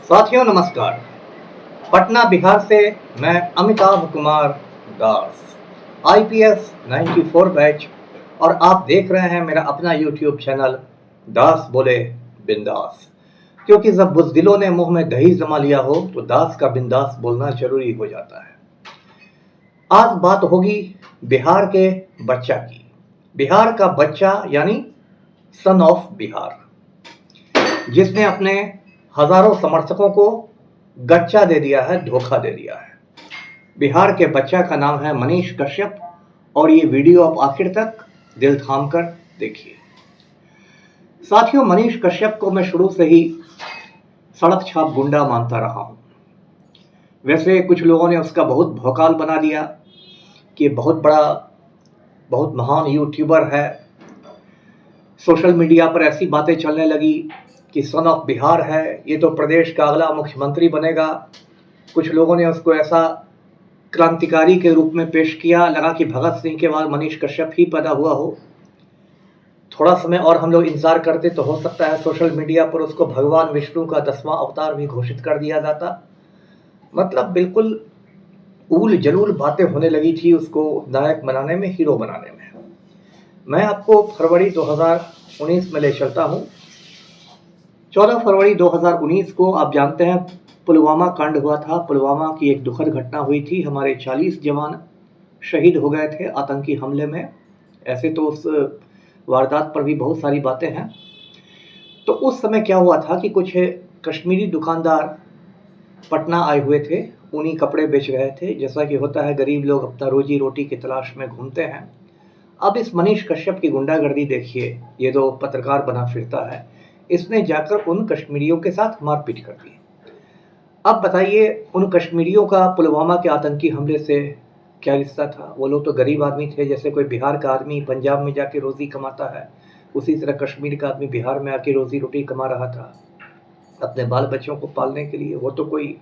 साथियों नमस्कार। पटना बिहार से मैं अमिताभ कुमार दास, आईपीएस 94 बैच, और आप देख रहे हैं मेरा अपना यूट्यूब चैनल दास बोले बिंदास। क्योंकि जब बुज़दिलों ने मुंह में दही जमा लिया हो तो दास का बिंदास बोलना जरूरी हो जाता है। आज बात होगी बिहार के बच्चा की। बिहार का बच्चा यानी सन ऑफ बिहार, जिसने अपने हजारों समर्थकों को गच्चा दे दिया है, धोखा दे दिया है। बिहार के बच्चा का नाम है मनीष कश्यप, और ये वीडियो आप आखिर तक दिल थाम कर देखिए। साथियों, मनीष कश्यप को मैं शुरू से ही सड़क छाप गुंडा मानता रहा हूं। वैसे कुछ लोगों ने उसका बहुत भौकाल बना दिया कि बहुत बड़ा, बहुत महान यूट्यूबर है। सोशल मीडिया पर ऐसी बातें चलने लगी कि सन ऑफ बिहार है, ये तो प्रदेश का अगला मुख्यमंत्री बनेगा। कुछ लोगों ने उसको ऐसा क्रांतिकारी के रूप में पेश किया, लगा कि भगत सिंह के बाद मनीष कश्यप ही पैदा हुआ हो। थोड़ा समय और हम लोग इंतजार करते तो हो सकता है सोशल मीडिया पर उसको भगवान विष्णु का 10वां अवतार भी घोषित कर दिया जाता। मतलब बिल्कुल ऊल जलूल बातें होने लगी थी उसको नायक बनाने में, हीरो बनाने में। मैं आपको फरवरी 2019 में ले चलता हूँ। 14 फरवरी 2019 को आप जानते हैं पुलवामा कांड हुआ था। पुलवामा की एक दुखद घटना हुई थी। हमारे 40 जवान शहीद हो गए थे आतंकी हमले में। ऐसे तो उस वारदात पर भी बहुत सारी बातें हैं। तो उस समय क्या हुआ था कि कुछ कश्मीरी दुकानदार पटना आए हुए थे, ऊनी कपड़े बेच रहे थे। जैसा कि होता है, गरीब लोग अपना रोजी रोटी की तलाश में घूमते हैं। अब इस मनीष कश्यप की गुंडागर्दी देखिए। ये जो पत्रकार बना फिरता है, इसने जाकर उन कश्मीरियों के साथ मारपीट कर दी। अब बताइए, उन कश्मीरियों का पुलवामा के आतंकी हमले से क्या रिश्ता था? वो लोग तो गरीब आदमी थे। जैसे कोई बिहार का आदमी पंजाब में जाके रोजी कमाता है, उसी तरह कश्मीर का आदमी बिहार में आके रोजी रोटी कमा रहा था अपने बाल बच्चों को पालने के लिए। वो तो कोई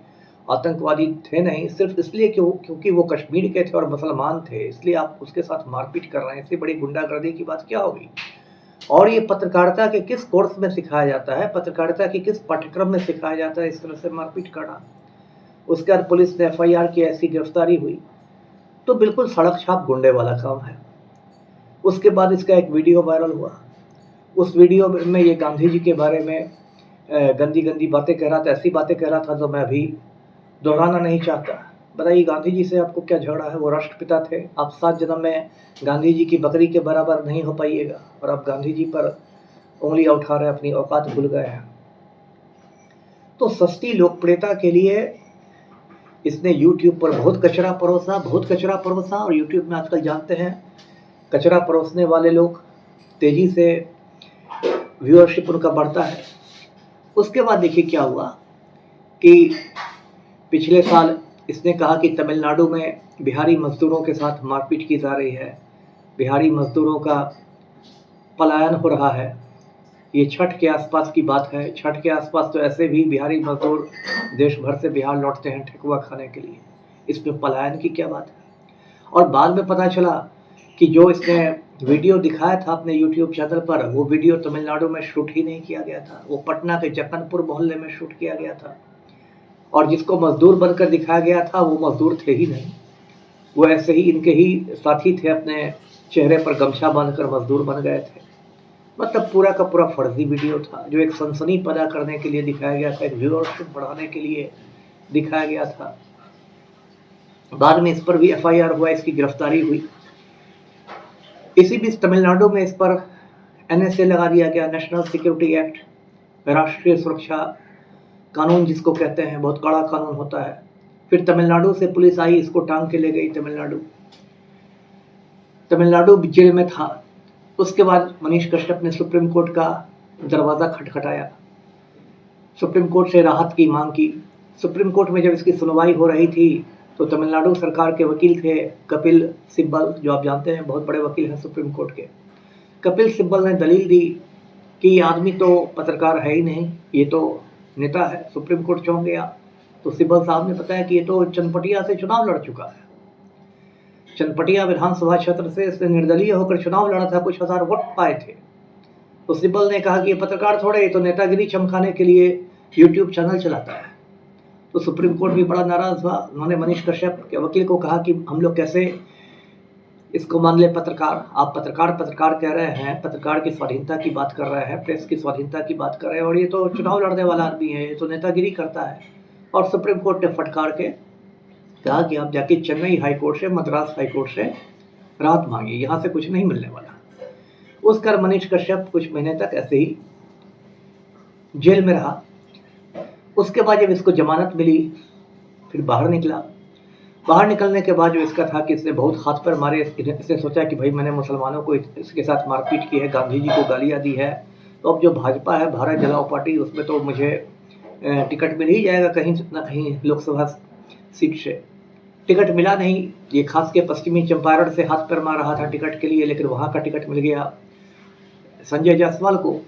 आतंकवादी थे नहीं। सिर्फ इसलिए क्योंकि वो कश्मीर के थे और मुसलमान थे, इसलिए आप उसके साथ मारपीट कर रहे हैं। इससे बड़ी गुंडागर्दी की बात क्या होगी? और ये पत्रकारिता के किस कोर्स में सिखाया जाता है, पत्रकारिता के किस पाठ्यक्रम में सिखाया जाता है इस तरह से मारपीट करना? उसके बाद पुलिस ने एफआईआर की, ऐसी गिरफ्तारी हुई। तो बिल्कुल सड़क छाप गुंडे वाला काम है। उसके बाद इसका एक वीडियो वायरल हुआ। उस वीडियो में ये गांधी जी के बारे में गंदी गंदी बातें कह रहा था, ऐसी बातें कह रहा था जो मैं अभी दोहराना नहीं चाहता। बताइए, गांधी जी से आपको क्या झगड़ा है? वो राष्ट्रपिता थे। आप 7 जन्म में गांधी जी की बकरी के बराबर नहीं हो पाइएगा, और आप गांधी जी पर उंगलियां उठा रहे हैं, अपनी औकात भूल गए हैं। तो सस्ती लोकप्रियता के लिए इसने यूट्यूब पर बहुत कचरा परोसा। और यूट्यूब में आजकल जानते हैं, कचरा परोसने वाले लोग तेजी से व्यूअरशिप उनका बढ़ता है। उसके बाद देखिए क्या हुआ कि पिछले साल इसने कहा कि तमिलनाडु में बिहारी मजदूरों के साथ मारपीट की जा रही है, बिहारी मजदूरों का पलायन हो रहा है। ये छठ के आसपास की बात है। छठ के आसपास तो ऐसे भी बिहारी मजदूर देश भर से बिहार लौटते हैं ठेकुआ खाने के लिए। इसमें पलायन की क्या बात है? और बाद में पता चला कि जो इसने वीडियो दिखाया था अपने यूट्यूब चैनल पर, वो वीडियो तमिलनाडु में शूट ही नहीं किया गया था। वो पटना के जक्कनपुर मोहल्ले में शूट किया गया था। और जिसको मजदूर बनकर दिखाया गया था वो मजदूर थे ही नहीं। वो ऐसे ही इनके ही साथी थे, अपने चेहरे पर गमछा बांधकर मजदूर बन गए थे। मतलब पूरा का पूरा फर्जी वीडियो था, जो एक सनसनी पैदा करने के लिए दिखाया गया था, एक व्यूअरशिप बढ़ाने के लिए दिखाया गया था। बाद में इस पर भी एफआईआर हुआ, इसकी गिरफ्तारी हुई। इसी बीच तमिलनाडु में इस पर एनएसए लगा दिया गया, नेशनल सिक्योरिटी एक्ट, राष्ट्रीय सुरक्षा कानून जिसको कहते हैं। बहुत कड़ा कानून होता है। फिर तमिलनाडु से पुलिस आई, इसको टांग के ले गई तमिलनाडु जेल में था। उसके बाद मनीष कश्यप ने सुप्रीम कोर्ट का दरवाज़ा खटखटाया, सुप्रीम कोर्ट से राहत की मांग की। सुप्रीम कोर्ट में जब इसकी सुनवाई हो रही थी तो तमिलनाडु सरकार के वकील थे कपिल सिब्बल, जो आप जानते हैं बहुत बड़े वकील हैं सुप्रीम कोर्ट के। कपिल सिब्बल ने दलील दी कि ये आदमी तो पत्रकार है ही नहीं, ये तो नेता है। सुप्रीम कोर्ट चौंक गया। तो सिब्बल साहब ने बताया कि ये तो चनपटिया से चुनाव लड़ चुका है। चनपटिया विधानसभा क्षेत्र से इसने निर्दलीय होकर चुनाव लड़ा था, कुछ हजार वोट पाए थे। तो सिब्बल ने कहा कि ये पत्रकार थोड़े, ये तो नेतागिरी चमकाने के लिए यूट्यूब चैनल चलाता है। तो सुप्रीम कोर्ट भी बड़ा नाराज हुआ। उन्होंने मनीष कश्यप के वकील को कहा कि हम लोग कैसे इसको मान ले पत्रकार, आप पत्रकार कह रहे हैं, पत्रकार की स्वाधीनता की बात कर रहे हैं, प्रेस की स्वाधीनता की बात कर रहे हैं, और ये तो चुनाव लड़ने वाला आदमी है, ये तो नेतागिरी करता है। और सुप्रीम कोर्ट ने फटकार के कहा कि आप जाके चेन्नई हाईकोर्ट से, मद्रास हाईकोर्ट से राहत मांगिए, यहाँ से कुछ नहीं मिलने वाला। उस कर मनीष कश्यप कुछ महीने तक ऐसे ही जेल में रहा। उसके बाद जब इसको जमानत मिली, फिर बाहर निकला। बाहर निकलने के बाद जो इसका था कि इसने बहुत हाथ पर मारे। इसने सोचा कि भाई मैंने मुसलमानों को इसके साथ मारपीट की है, गांधी जी को गालियाँ दी है, तो अब जो भाजपा है, भारत जलाओ पार्टी, उसमें तो मुझे टिकट मिल ही जाएगा कहीं ना कहीं लोकसभा सीट से। टिकट मिला नहीं। ये खास के पश्चिमी चंपारण से हाथ पर मार रहा था टिकट के लिए, लेकिन वहाँ का टिकट मिल गया संजय जायसवाल को।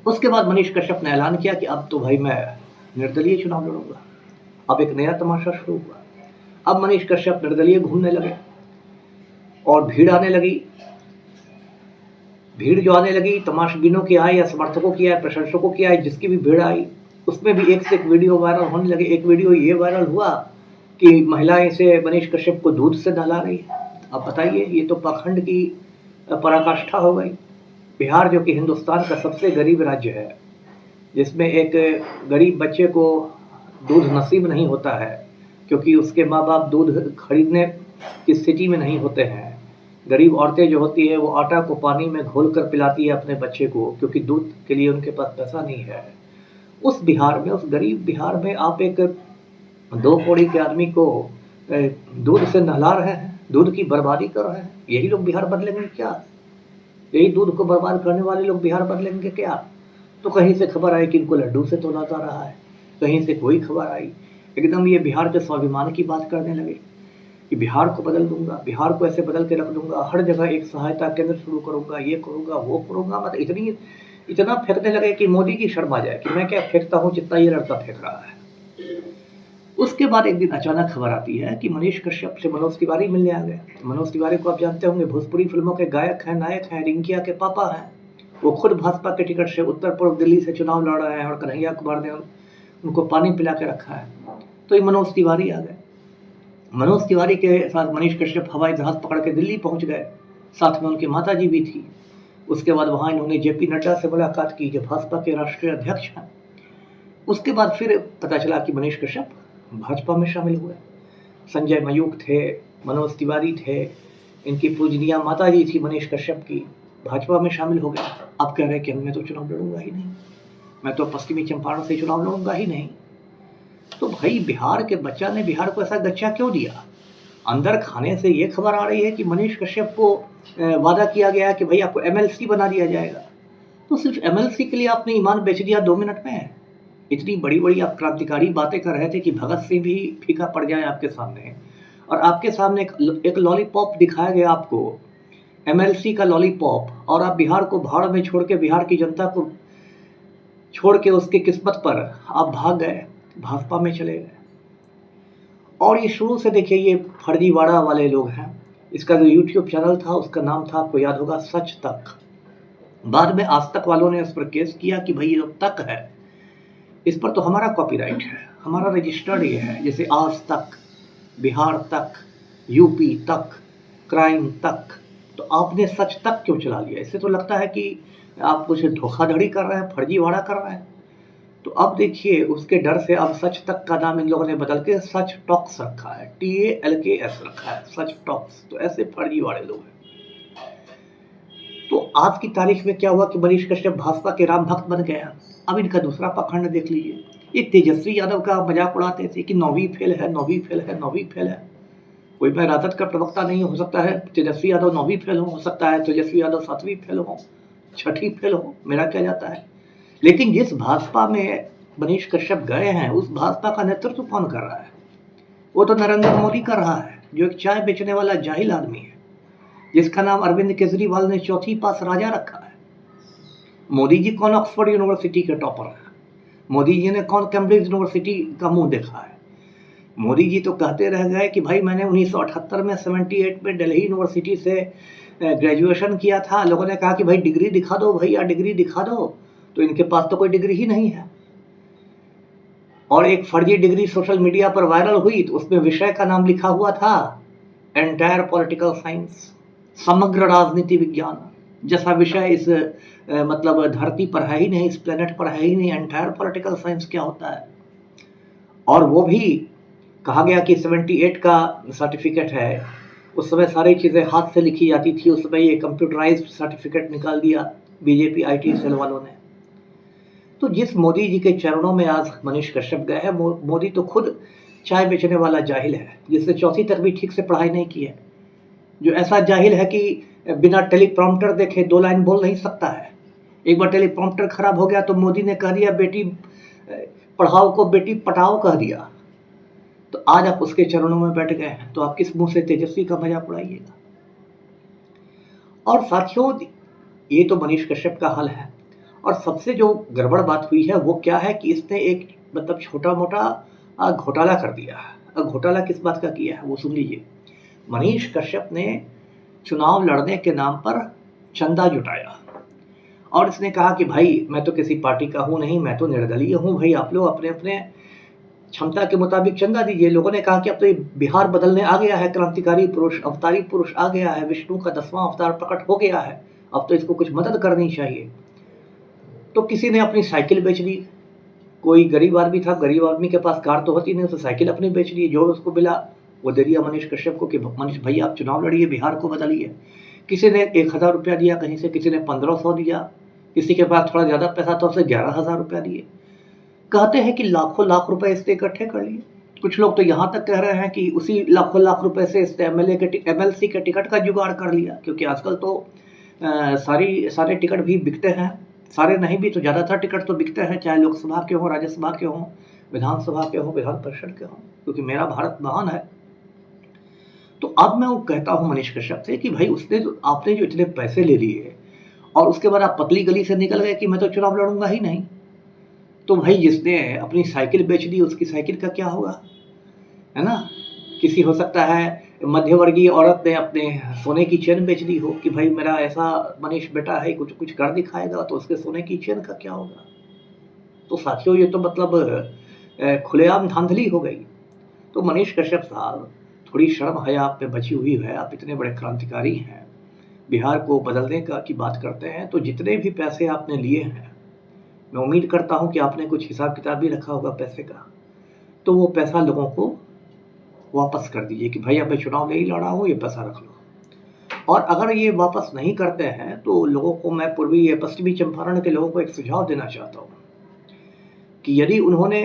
उसके बाद मनीष कश्यप ने ऐलान किया कि अब तो भाई मैं निर्दलीय चुनाव लड़ूंगा। अब एक नया तमाशा शुरू हुआ। अब मनीष कश्यप निर्दलीय घूमने लगे और भीड़ आने लगी। भीड़ जो आने लगी, तमाशबीनों की आए या समर्थकों की आए, प्रशंसकों की आए, जिसकी भी भीड़ आई, उसमें भी एक से एक वीडियो वायरल होने लगे। एक वीडियो ये वायरल हुआ कि महिलाएं से मनीष कश्यप को दूध से नहला रही है। अब बताइए, ये तो पाखंड की पराकाष्ठा हो गई। बिहार जो कि हिंदुस्तान का सबसे गरीब राज्य है, जिसमें एक गरीब बच्चे को दूध नसीब नहीं होता है क्योंकि उसके माँ बाप दूध खरीदने की स्थिति में नहीं होते हैं। गरीब औरतें जो होती है वो आटा को पानी में घोल कर पिलाती है अपने बच्चे को, क्योंकि दूध के लिए उनके पास पैसा नहीं है। उस बिहार में, उस गरीब बिहार में आप एक 2 कौड़ी के आदमी को दूध से नहला रहे हैं, दूध की बर्बादी कर रहे हैं। यही लोग बिहार बदलेंगे क्या? यही दूध को बर्बाद करने वाले लोग बिहार बदलेंगे क्या? तो कहीं से खबर आई कि इनको लड्डू से तोला जा रहा है, कहीं से कोई खबर आई। एकदम ये बिहार के स्वाभिमान की बात करने लगे कि बिहार को बदल दूंगा, बिहार को ऐसे बदल के रख दूंगा, हर जगह एक सहायता केंद्र शुरू करूंगा, ये करूंगा, वो करूंगा। मतलब इतना फेंकने लगे कि मोदी की शर्म आ जाए कि मैं क्या फेंकता हूँ जितना ये लड़का फेंक रहा है। उसके बाद एक दिन अचानक खबर आती है कि मनीष कश्यप से मनोज तिवारी मिलने आ गए। मनोज तिवारी को आप जानते होंगे, भोजपुरी फिल्मों के गायक हैं, नायक हैं, रिंकिया के पापा हैं। वो खुद भाजपा के टिकट से उत्तर पूर्व दिल्ली से चुनाव लड़ रहे हैं और कन्हैया कुमार ने उनको पानी पिला के रखा है। तो ये मनोज तिवारी आ गए। मनोज तिवारी के साथ मनीष कश्यप हवाई जहाज पकड़ के दिल्ली पहुंच गए। साथ में उनकी माता जी भी थी। उसके बाद वहां इन्होंने जेपी नड्डा से मुलाकात की, जो भाजपा के राष्ट्रीय अध्यक्ष हैं। उसके बाद फिर पता चला कि मनीष कश्यप भाजपा में शामिल हुए। संजय मयूख थे, मनोज तिवारी थे, इनकी पूजनीय माता जी थी मनीष कश्यप की, भाजपा में शामिल हो गए। अब कह रहे हैं कि मैं तो चुनाव लड़ूंगा ही नहीं, मैं तो पश्चिमी चंपारण से चुनाव लड़ूंगा ही नहीं। तो भाई बिहार के बच्चा ने बिहार को ऐसा गच्चा क्यों दिया? अंदर खाने से ये खबर आ रही है कि मनीष कश्यप को वादा किया गया कि भाई आपको एमएलसी बना दिया जाएगा। तो सिर्फ एमएलसी के लिए आपने ईमान बेच दिया 2 मिनट में। इतनी बड़ी बड़ी आप क्रांतिकारी बातें कर रहे थे कि भगत सिंह भी फीका पड़ जाए आपके सामने, और आपके सामने एक लॉलीपॉप दिखाया गया आपको, एमएलसी का लॉलीपॉप, और आप बिहार को भाड़ में छोड़ के, बिहार की जनता को छोड़ के उसकी किस्मत पर आप भाग गए, भाजपा में चले गए। और ये शुरू से देखिए, ये फर्जीवाड़ा वाले लोग हैं। इसका जो यूट्यूब चैनल था उसका नाम था, आपको याद होगा, सच तक। बाद में आज तक वालों ने इस पर केस किया कि भाई ये जो तक है, इस पर तो हमारा कॉपीराइट है, हमारा रजिस्टर्ड ये है, जैसे आज तक, बिहार तक, यूपी तक, क्राइम तक। तो आपने सच तक क्यों चला लिया? इससे तो लगता है कि आप कुछ धोखाधड़ी कर रहे हैं, फर्जीवाड़ा कर रहे हैं। तो अब देखिए, उसके डर से अब सच तक का नाम इन लोगों ने बदल के सच टॉक्स रखा है, TALKS रखा है, सच टॉक्स। तो ऐसे फर्जीवाड़े लोग हैं। तो आज की तारीख में क्या हुआ कि मनीष कश्यप भाजपा के राम भक्त बन गया। अब इनका दूसरा पखंड देख लीजिए। ये तेजस्वी यादव का मजाक उड़ाते थे कि 9वीं फेल है, 9वीं फेल है, 9वीं फेल है। कोई मैं राजद का प्रवक्ता नहीं हो सकता है तेजस्वी यादव 9वीं फेल हो सकता है तेजस्वी यादव 7वीं फेल हो, 6ठी फेल हो, मेरा क्या जाता है। लेकिन जिस भाजपा में मनीष कश्यप गए हैं, उस भाजपा का नेतृत्व कौन कर रहा है? वो तो नरेंद्र मोदी कर रहा है, जो एक चाय बेचने वाला जाहिल आदमी है, जिसका नाम अरविंद केजरीवाल ने 4थी पास राजा रखा है। मोदी जी कौन ऑक्सफोर्ड यूनिवर्सिटी के टॉपर है? मोदी जी ने कौन कैम्ब्रिज यूनिवर्सिटी का मुंह देखा है? मोदी जी तो कहते रह गए कि भाई मैंने 1978 में 78 में दिल्ली यूनिवर्सिटी से ग्रेजुएशन किया था। लोगों ने कहा कि भाई डिग्री दिखा दो भैया, डिग्री दिखा दो। तो इनके पास तो कोई डिग्री ही नहीं है। और एक फर्जी डिग्री सोशल मीडिया पर वायरल हुई तो उसमें विषय का नाम लिखा हुआ था एंटायर पॉलिटिकल साइंस, समग्र राजनीति विज्ञान। जैसा विषय इस मतलब धरती पर है ही नहीं, इस प्लेनेट पर है ही नहीं। एंटायर पॉलिटिकल साइंस क्या होता है? और वो भी कहा गया कि 78 का सर्टिफिकेट है। उस समय सारी चीज़ें हाथ से लिखी जाती थी, उस समय ये कंप्यूटराइज्ड सर्टिफिकेट निकाल दिया बीजेपी IT सेल वालों ने। तो जिस मोदी जी के चरणों में आज मनीष कश्यप गए हैं, मोदी तो खुद चाय बेचने वाला जाहिल है, जिसने 4वीं तक भी ठीक से पढ़ाई नहीं की है, जो ऐसा जाहिल है कि बिना टेलीप्रॉम्प्टर देखे 2 लाइन बोल नहीं सकता है। एक बार टेलीप्रॉम्प्टर खराब हो गया तो मोदी ने कह दिया बेटी पढ़ाओ को बेटी पटाओ कह दिया। तो आज आप उसके चरणों में बैठ गए हैं, तो आप किस मुंह से तेजस्वी का मजाक उड़ाइएगा? और साथियों, ये तो मनीष कश्यप का हाल है। और सबसे जो गड़बड़ बात हुई है वो क्या है कि इसने एक मतलब छोटा मोटा घोटाला कर दिया। घोटाला किस बात का किया है वो सुन लीजिए। मनीष कश्यप ने चुनाव लड़ने के नाम पर चंदा जुटाया और इसने कहा कि भाई मैं तो किसी पार्टी का हूं नहीं, मैं तो निर्दलीय हूं, भाई आप लोग अपने अपने क्षमता के मुताबिक चंदा दीजिए। लोगों ने कहा कि अब तो ये बिहार बदलने आ गया है, क्रांतिकारी पुरुष अवतारी पुरुष आ गया है, विष्णु का 10वां अवतार प्रकट हो गया है, अब तो इसको कुछ मदद करनी चाहिए। तो किसी ने अपनी साइकिल बेच दी, कोई गरीब आदमी था, गरीब आदमी के पास कार तो होती नहीं, उसने साइकिल अपनी बेच दी, जो उसको मिला वो दे दिया मनीष कश्यप को कि मनीष भाई आप चुनाव लड़िए, बिहार को बदलिए। किसी ने 1000 रुपया दिया कहीं से, किसी ने 1500 दिया, किसी के पास थोड़ा ज़्यादा पैसा था उसे 11,000 रुपया दिए। कहते हैं कि लाखों लाख रुपए इससे इकट्ठे कर लिए। कुछ लोग तो यहाँ तक कह रहे हैं कि उसी लाखों लाख रुपए से इसने MLC के टिकट का जुगाड़ कर लिया, क्योंकि आजकल तो सारे टिकट भी बिकते हैं, सारे नहीं भी तो ज़्यादातर टिकट तो बिकते हैं, चाहे लोकसभा के हों, राज्यसभा के हों, विधानसभा के हों, विधान परिषद के हों, क्योंकि मेरा भारत महान है। तो अब मैं वो कहता हूँ मनीष कश्यप से कि भाई आपने जो इतने पैसे ले लिए और उसके बाद आप पतली गली से निकल गए कि मैं तो चुनाव लड़ूंगा ही नहीं। तो भाई जिसने अपनी साइकिल बेच दी उसकी साइकिल का क्या होगा, है ना? किसी हो सकता है मध्यवर्गीय औरत ने अपने सोने की चेन बेच दी हो कि भाई मेरा ऐसा मनीष बेटा है, कुछ कुछ कर दिखाएगा, तो उसके सोने की चेन का क्या होगा? तो साथियों ये तो मतलब खुलेआम धांधली हो गई। तो मनीष कश्यप साहब, थोड़ी शर्म हया आप पे बची हुई है, आप इतने बड़े क्रांतिकारी हैं, बिहार को बदलने का की बात करते हैं, तो जितने भी पैसे आपने लिए हैं मैं उम्मीद करता हूं कि आपने कुछ हिसाब किताब भी रखा होगा पैसे का, तो वो पैसा लोगों को वापस कर दीजिए कि भाई अब मैं चुनाव नहीं लड़ा हूँ, ये पैसा रख लो। और अगर ये वापस नहीं करते हैं तो लोगों को मैं पश्चिमी चंपारण के लोगों को एक सुझाव देना चाहता हूँ कि यदि उन्होंने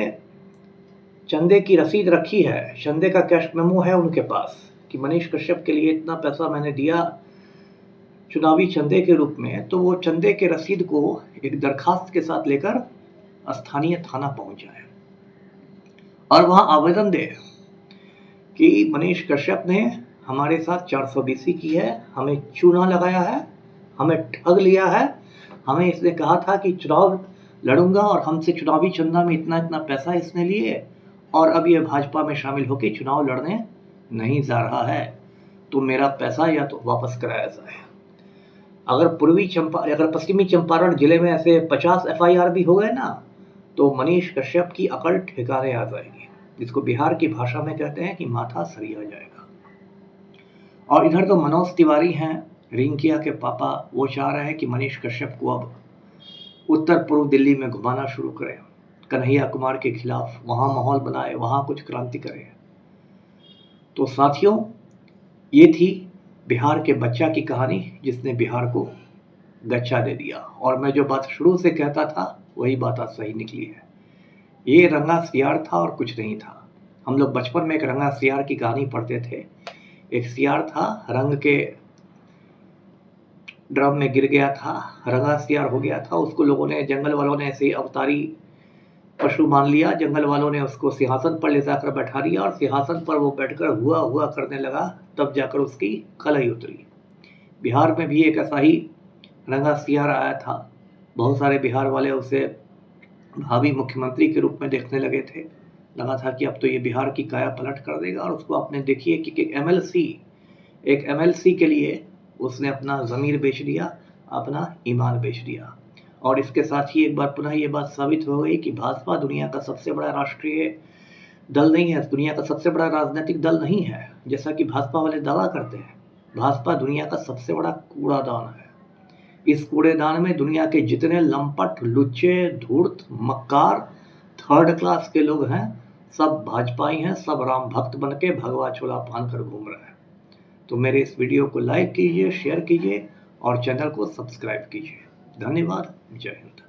चंदे की रसीद रखी है, चंदे का कैश मेमो है उनके पास कि मनीष कश्यप के लिए इतना पैसा मैंने दिया चुनावी चंदे के रूप में, तो वो चंदे के रसीद को एक दरखास्त के साथ लेकर स्थानीय थाना पहुंच जाए और वहां आवेदन दे कि मनीष कश्यप ने हमारे साथ 420 की है, हमें चूना लगाया है, हमें ठग लिया है, हमें इसने कहा था कि चुनाव लड़ूंगा और हमसे चुनावी चंदा में इतना इतना पैसा इसने लिए और अब ये भाजपा में शामिल होकर चुनाव लड़ने नहीं जा रहा है, तो मेरा पैसा या तो वापस कराया जाए। अगर पश्चिमी चंपारण जिले में ऐसे 50 FIR भी हो गए ना, तो मनीष कश्यप की अकल ठिकाने आ जाएगी, जिसको बिहार की भाषा में कहते हैं कि माथा सरिया जाएगा। और इधर तो मनोज तिवारी हैं, रिंकिया के पापा, वो चाह रहे हैं कि मनीष कश्यप को अब उत्तर पूर्व दिल्ली में घुमाना शुरू करें, कन्हैया कुमार के खिलाफ वहां माहौल बनाए, वहां कुछ क्रांति करें। तो साथियों, ये थी बिहार के बच्चा की कहानी जिसने बिहार को गच्चा दे दिया। और मैं जो बात शुरू से कहता था वही बात आज सही निकली है। ये रंगा सियार था और कुछ नहीं था। हम लोग बचपन में एक रंगा सियार की कहानी पढ़ते थे। एक सियार था, रंग के ड्रम में गिर गया था, रंगा सियार हो गया था। उसको लोगों ने, जंगल वालों ने ऐसे अवतारी पशु मान लिया। जंगल वालों ने उसको सिंहासन पर ले जाकर बैठा दिया और सिंहासन पर वो बैठकर हुआ हुआ करने लगा, तब जाकर उसकी कलई उतरी। बिहार में भी एक ऐसा ही रंगा सियार आया था। बहुत सारे बिहार वाले उसे भावी मुख्यमंत्री के रूप में देखने लगे थे। लगा था कि अब तो ये बिहार की काया पलट कर देगा। और उसको आपने देखिए कि एक MLC के लिए उसने अपना ज़मीर बेच दिया, अपना ईमान बेच दिया। और इसके साथ ही एक बार पुनः ये बात साबित हो गई कि भाजपा दुनिया का सबसे बड़ा राष्ट्रीय दल नहीं है, दुनिया का सबसे बड़ा राजनीतिक दल नहीं है, जैसा कि भाजपा वाले दावा करते हैं। भाजपा दुनिया का सबसे बड़ा कूड़ादान है। इस कूड़ेदान में दुनिया के जितने लंपट, लुच्चे, धूर्त, मक्कार, थर्ड क्लास के लोग हैं, सब भाजपाई हैं, सब राम भक्त बन के भगवा चोला पहन कर घूम रहे हैं। तो मेरे इस वीडियो को लाइक कीजिए, शेयर कीजिए और चैनल को सब्सक्राइब कीजिए। धन्यवाद। जय हिंद।